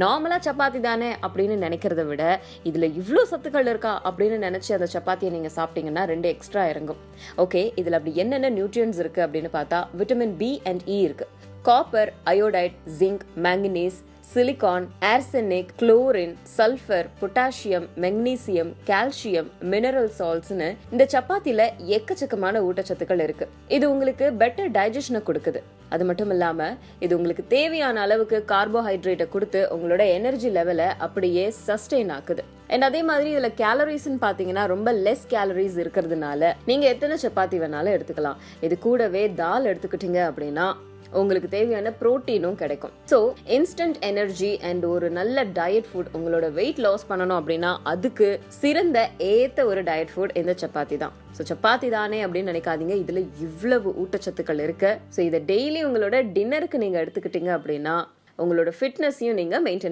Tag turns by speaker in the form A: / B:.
A: நார்மலா சப்பாத்தி தானே அப்படின்னு நினைக்கிறத விட இதுல இவ்ளோ சத்துக்கள் இருக்கா அப்படின்னு நினைச்சு அந்த சப்பாத்தியை நீங்க சாப்பிட்டீங்கன்னா 2 எக்ஸ்ட்ரா இறங்கும். ஓகே, இதுல அப்படி என்னென்ன நியூட்ரியன்ஸ் இருக்கு அப்படின்னு பார்த்தா விட்டமின் பி அண்ட் இ இருக்கு. Copper, iodide, zinc, manganese, silicon, arsenic, chlorine, sulphur, potassium, magnesium, calcium, mineral சால்ட்ஸ்னு இந்த சப்பாத்தில எக்கச்சக்கமான ஊட்டச்சத்துக்கள் இருக்கு. இது உங்களுக்கு பெட்டர் டைஜஷனை கொடுக்குது. அது மட்டும் இல்லாம இது உங்களுக்கு தேவையான அளவுக்கு கார்போஹைட்ரேட்டை கொடுத்து உங்களோட எனர்ஜி லெவலை அப்படியே சஸ்டெயின் ஆக்குது. அண்ட் அதே மாதிரி இதுல கேலரிஸ்ன்னு பாத்தீங்கன்னா ரொம்ப லெஸ் கேலரிஸ் இருக்கிறதுனால நீங்க எத்தனை சப்பாத்தி வேணாலும் எடுத்துக்கலாம். இது கூடவே தால் எடுத்துக்கிட்டீங்க அப்படின்னா உங்களுக்கு தேவையான புரோட்டீனும் கிடைக்கும். ஸோ இன்ஸ்டன்ட் எனர்ஜி அண்ட் ஒரு நல்ல டயட் ஃபுட், உங்களோட வெயிட் லாஸ் பண்ணணும் அப்படின்னா அதுக்கு சிறந்த ஏத்த ஒரு டயட் ஃபுட் இந்த சப்பாத்தி தான். ஸோ சப்பாத்தி தானே அப்படின்னு நினைக்காதீங்க, இதுல இவ்வளவு ஊட்டச்சத்துக்கள் இருக்கு. ஸோ இதை டெய்லி உங்களோட டின்னருக்கு நீங்க எடுத்துக்கிட்டீங்க அப்படின்னா உங்களோட ஃபிட்னஸையும் நீங்க மெயின்டைன்